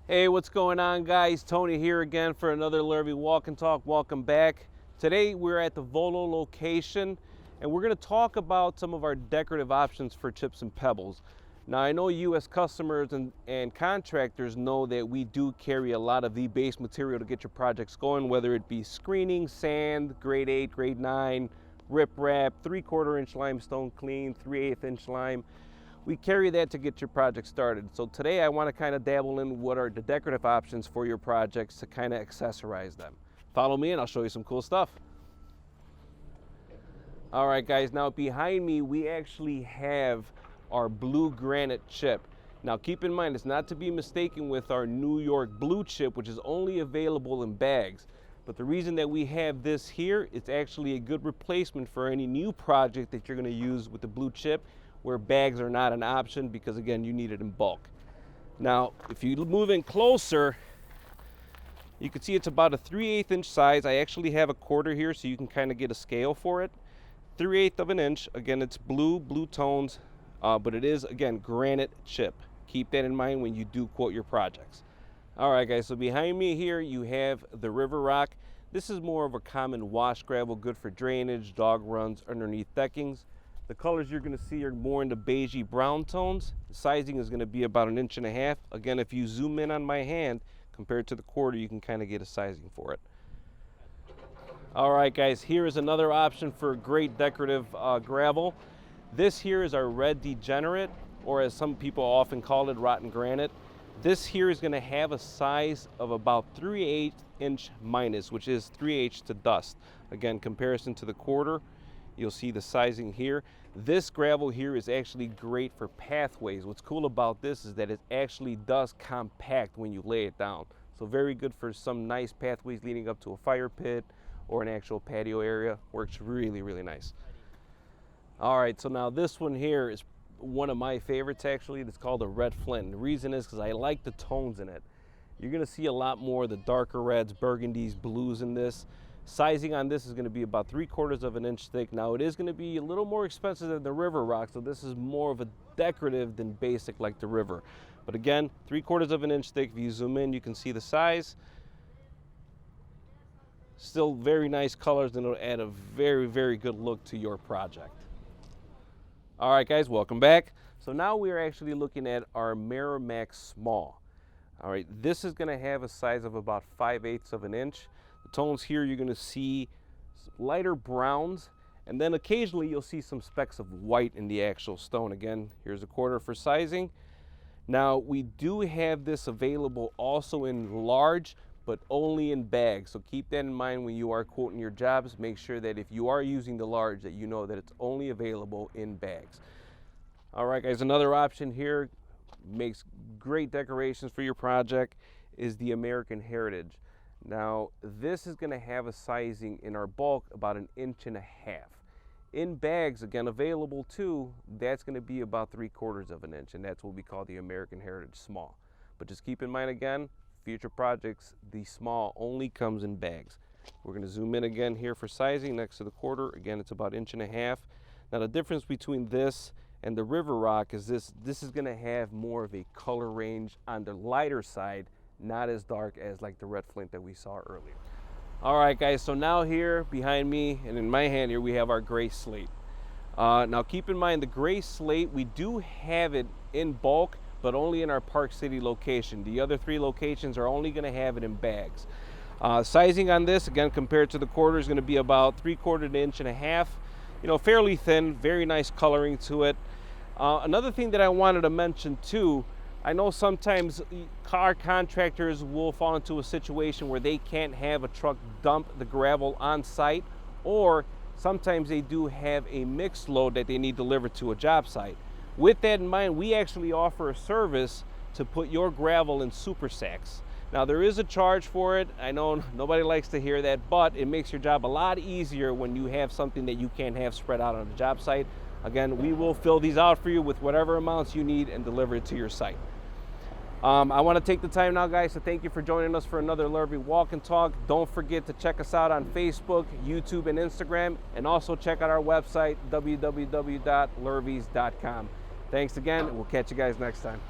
Hey, what's going on, guys? Tony here again for another Lurvey Walk and Talk. Welcome back. Today we're at the Volo location and we're going to talk about some of our decorative options for chips and pebbles. Now, I know you as customers and contractors know that we do carry a lot of the base material to get your projects going, whether it be screening, sand, grade 8, grade 9, riprap, 3/4 inch limestone clean, 3/8 inch lime. We carry that to get your project started. So today I want to kind of dabble in what are the decorative options for your projects to kind of accessorize them. Follow me and I'll show you some cool stuff. All right, guys, now behind me we actually have our Blue Granite Chip. Now keep in mind, it's not to be mistaken with our New York Blue Chip, which is only available in bags. But the reason that we have this here, it's actually a good replacement for any new project that you're going to use with the Blue Chip, where bags are not an option because, again, you need it in bulk. Now, if you move in closer, you can see it's about a 3/8 inch size. I actually have a quarter here so you can kind of get a scale for it. 3/8 of an inch. Again, it's blue tones, but it is, again, granite chip. Keep that in mind when you do quote your projects. All right, guys, so behind me here you have the River Rock. This is more of a common wash gravel, good for drainage, dog runs, underneath deckings. The colors you're going to see are more in the beigey brown tones. The sizing is going to be about 1.5 inches. Again, if you zoom in on my hand compared to the quarter, you can kind of get a sizing for it. All right, guys, here is another option for great decorative gravel. This here is our red Degenerate, or as some people often call it, rotten granite. This here is going to have a size of about 3/8 inch minus, which is 3/8 to dust. Again, comparison to the quarter, you'll see the sizing here. This gravel here is actually great for pathways. What's cool about this is that it actually does compact when you lay it down. So very good for some nice pathways leading up to a fire pit or an actual patio area. Works really, really nice. All right, so now this one here is one of my favorites actually. It's called a red flint. And the reason is because I like the tones in it. You're gonna see a lot more of the darker reds, burgundies, blues in this. Sizing on this is going to be about 3/4 of an inch thick. Now it is going to be a little more expensive than the River Rock, so this is more of a decorative than basic like the River. But again, 3/4 of an inch thick. If you zoom in, you can see the size. Still very nice colors, and it'll add a very, very good look to your project. All right, guys, welcome back. So now we are actually looking at our Merrimack Small. All right, this is going to have a size of about 5/8 of an inch. The tones here, you're going to see lighter browns, and then occasionally you'll see some specks of white in the actual stone. Again, here's a quarter for sizing. Now, we do have this available also in large, but only in bags. So keep that in mind when you are quoting your jobs. Make sure that if you are using the large, that you know that it's only available in bags. All right, guys, another option here, makes great decorations for your project, is the American Heritage. Now, this is going to have a sizing in our bulk about 1.5 inches. In bags, again, available too, that's going to be about 3/4 of an inch, and that's what we call the American Heritage Small. But just keep in mind, again, future projects, the small only comes in bags. We're going to zoom in again here for sizing next to the quarter. Again, it's about 1.5 inches. Now, the difference between this and the River Rock is this is going to have more of a color range on the lighter side, not as dark as like the red flint that we saw earlier. All right, guys, so now here behind me and in my hand here we have our gray slate. Now keep in mind, the gray slate, we do have it in bulk, but only in our Park City location. The other 3 locations are only going to have it in bags. Sizing on this, again, compared to the quarter, is going to be about 3/4 inch and a half. You know, fairly thin, very nice coloring to it. Another thing that I wanted to mention too, I know sometimes car contractors will fall into a situation where they can't have a truck dump the gravel on site, or sometimes they do have a mixed load that they need delivered to a job site. With that in mind, we actually offer a service to put your gravel in super sacks. Now, there is a charge for it. I know nobody likes to hear that, but it makes your job a lot easier when you have something that you can't have spread out on the job site. Again, we will fill these out for you with whatever amounts you need and deliver it to your site. I want to take the time now, guys, to thank you for joining us for another Lurvey Walk and Talk. Don't forget to check us out on Facebook, YouTube, and Instagram, and also check out our website, www.lurveys.com. Thanks again, and we'll catch you guys next time.